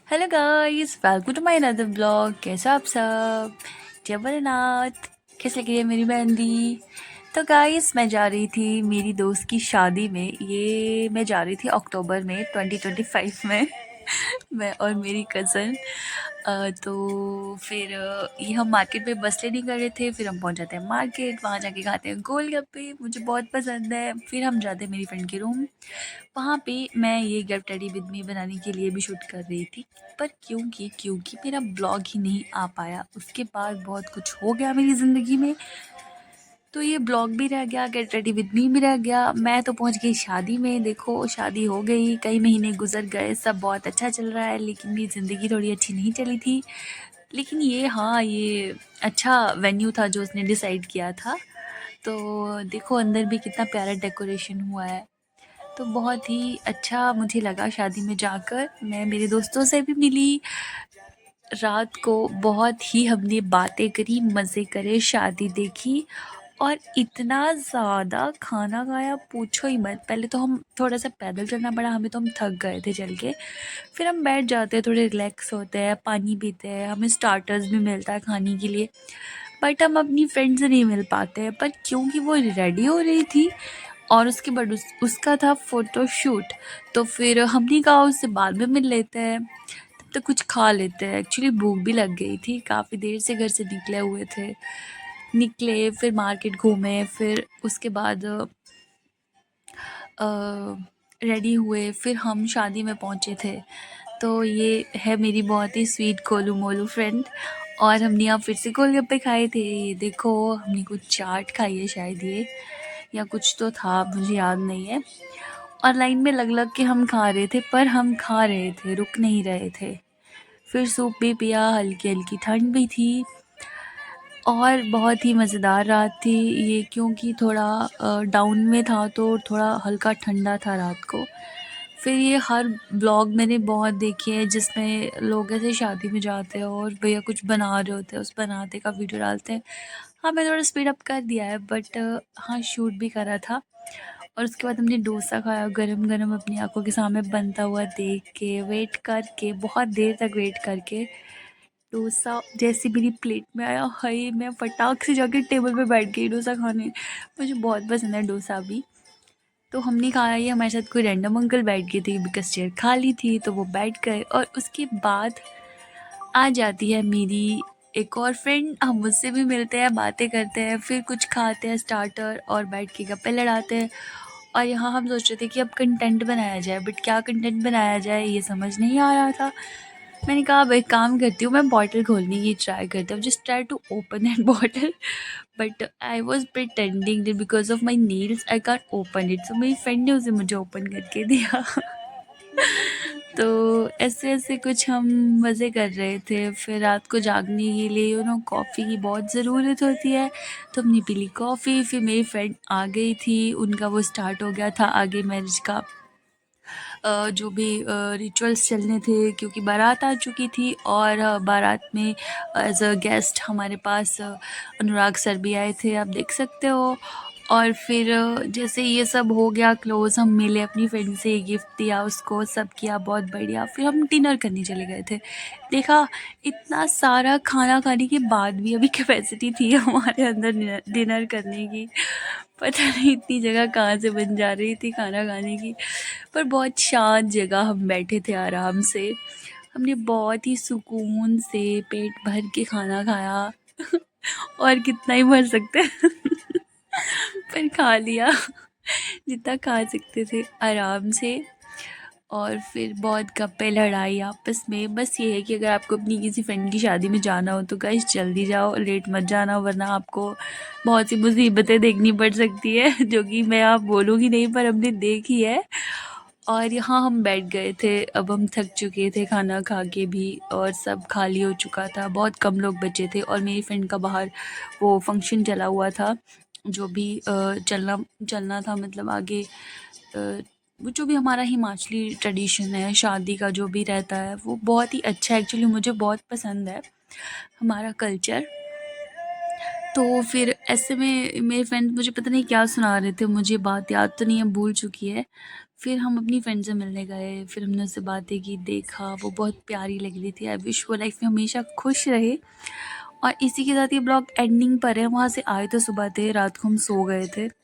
Hello guys, welcome to my another blog. कैसा आप सब? जय भोलेनाथ। कैसे लग रही है मेरी मेहंदी? तो गाइस, मैं जा रही थी मेरी दोस्त की शादी में। ये मैं जा रही थी अक्टूबर में 2025 में। मैं और मेरी कज़न। तो फिर ये हम मार्केट में बस लेने गए थे। फिर हम पहुंच जाते हैं मार्केट, वहाँ जाके खाते हैं गोलगप्पे, मुझे बहुत पसंद है। फिर हम जाते हैं मेरी फ्रेंड के रूम। वहाँ पे मैं ये गेट रेडी विद मी बनाने के लिए भी शूट कर रही थी, पर क्योंकि मेरा ब्लॉग ही नहीं आ पाया। उसके बाद बहुत कुछ हो गया मेरी ज़िंदगी में, तो ये ब्लॉग भी रह गया, गेट रेडी विद मी भी रह गया। मैं तो पहुँच गई शादी में। देखो, शादी हो गई, कई महीने गुजर गए, सब बहुत अच्छा चल रहा है, लेकिन मेरी ज़िंदगी थोड़ी अच्छी नहीं चली थी। लेकिन ये अच्छा वेन्यू था जो उसने डिसाइड किया था। तो देखो, अंदर भी कितना प्यारा डेकोरेशन हुआ है। तो बहुत ही अच्छा मुझे लगा शादी में जाकर। मैं मेरे दोस्तों से भी मिली। रात को बहुत ही हमने बातें करी, मज़े करे, शादी देखी और इतना ज़्यादा खाना खाया, पूछो ही मत। पहले तो हम थोड़ा सा पैदल चलना पड़ा हमें, तो हम थक गए थे चल के। फिर हम बैठ जाते हैं, थोड़े रिलैक्स होते हैं, पानी पीते हैं, हमें स्टार्टर्स भी मिलता है खाने के लिए। बट हम अपनी फ्रेंड से नहीं मिल पाते हैं, पर क्योंकि वो रेडी हो रही थी और उसके बाद उसका था फ़ोटोशूट, तो फिर हमने कहा उससे बाद में मिल लेते हैं, तब तक कुछ खा लेते हैं। एक्चुअली भूख भी लग गई थी, काफ़ी देर से घर से निकले हुए थे। निकले, फिर मार्केट घूमे, फिर उसके बाद रेडी हुए, फिर हम शादी में पहुँचे थे। तो ये है मेरी बहुत ही स्वीट गोलू मोलू फ्रेंड। और हमने यहाँ फिर से गोलगप्पे खाए थे। ये देखो, हमने कुछ चाट खाई है शायद, ये या कुछ तो था, मुझे याद नहीं है। और लाइन में लग लग के हम खा रहे थे, पर हम खा रहे थे, रुक नहीं रहे थे। फिर सूप भी पिया, हल्की हल्की ठंड भी थी और बहुत ही मज़ेदार रात थी ये, क्योंकि थोड़ा डाउन में था तो थोड़ा हल्का ठंडा था रात को। फिर ये हर ब्लॉग मैंने बहुत देखे हैं जिसमें लोग ऐसे शादी में जाते हैं और भैया कुछ बना रहे होते हैं, उस बनाते का वीडियो डालते हैं। हाँ, मैं थोड़ा स्पीड अप कर दिया है, बट हाँ, शूट भी करा था। और उसके बाद हमने डोसा खाया, गरम गरम अपनी आंखों के सामने बनता हुआ देख के, वेट करके, बहुत देर तक वेट करके। डोसा जैसे मेरी प्लेट में आया, हाय, मैं फटाक से जाके टेबल पे बैठ गई डोसा खाने। मुझे बहुत पसंद है डोसा भी। तो हमने खाया, ये हमारे साथ कोई रैंडम अंकल बैठ गए थे बिकॉज चेयर खाली थी, तो वो बैठ गए। और उसके बाद आ जाती है मेरी एक और फ्रेंड, हम उससे भी मिलते हैं, बातें करते हैं, फिर कुछ खाते हैं स्टार्टर और बैठ के गप्पे लड़ाते हैं। और यहाँ हम सोच रहे थे कि अब कंटेंट बनाया जाए, बट क्या कंटेंट बनाया जाए ये समझ नहीं आ रहा था। मैंने कहा अब एक काम करती हूँ, मैं बॉटल खोलने की ट्राई करती हूँ, just try to open that bottle. But I was pretending that because of my nails I can't open it, so मेरी फ्रेंड ने उसे मुझे ओपन करके दिया। तो ऐसे ऐसे कुछ हम मज़े कर रहे थे। फिर रात को जागने के लिए कॉफ़ी की बहुत ज़रूरत होती है, तो हमने पी ली कॉफ़ी। फिर मेरी फ्रेंड आ गई थी, उनका वो स्टार्ट हो गया था आगे मैरिज का जो भी रिचुअल्स चलने थे, क्योंकि बारात आ चुकी थी। और बारात में एज अ गेस्ट हमारे पास अनुराग सर भी आए थे, आप देख सकते हो। और फिर जैसे ये सब हो गया क्लोज़, हम मिले, अपनी फ्रेंड से गिफ्ट दिया उसको, सब किया बहुत बढ़िया। फिर हम डिनर करने चले गए थे। देखा, इतना सारा खाना खाने के बाद भी अभी कैपेसिटी थी हमारे अंदर डिनर करने की। पता नहीं इतनी जगह कहाँ से बन जा रही थी खाना खाने की। पर बहुत शांत जगह हम बैठे थे आराम से। हमने बहुत ही सुकून से पेट भर के खाना खाया। और कितना ही भर सकते हैं। पर खा लिया जितना खा सकते थे आराम से। और फिर बहुत गप्पे लड़ाई आपस में। बस ये है कि अगर आपको अपनी किसी फ्रेंड की शादी में जाना हो तो गाइस जल्दी जाओ, लेट मत जाना, वरना आपको बहुत सी मुसीबतें देखनी पड़ सकती है, जो कि मैं आप बोलूँगी नहीं, पर हमने देखी है। और यहाँ हम बैठ गए थे, अब हम थक चुके थे खाना खा के भी, और सब खाली हो चुका था, बहुत कम लोग बचे थे। और मेरी फ्रेंड का बाहर वो फंक्शन चला हुआ था, जो भी चलना चलना था, मतलब आगे वो जो भी हमारा हिमाचली ट्रेडिशन है शादी का जो भी रहता है, वो बहुत ही अच्छा है। एक्चुअली मुझे बहुत पसंद है हमारा कल्चर। तो फिर ऐसे में मेरे फ्रेंड मुझे पता नहीं क्या सुना रहे थे, मुझे बात याद तो नहीं है, भूल चुकी है। फिर हम अपनी फ्रेंड से मिलने गए, फिर हमने उससे बातें की, देखा, वो बहुत प्यारी लग रही थी। आई विश वो लाइफ में हमेशा खुश रहे। और इसी के साथ ये ब्लॉग एंडिंग पर है। वहाँ से आए तो सुबह थे, रात को हम सो गए थे।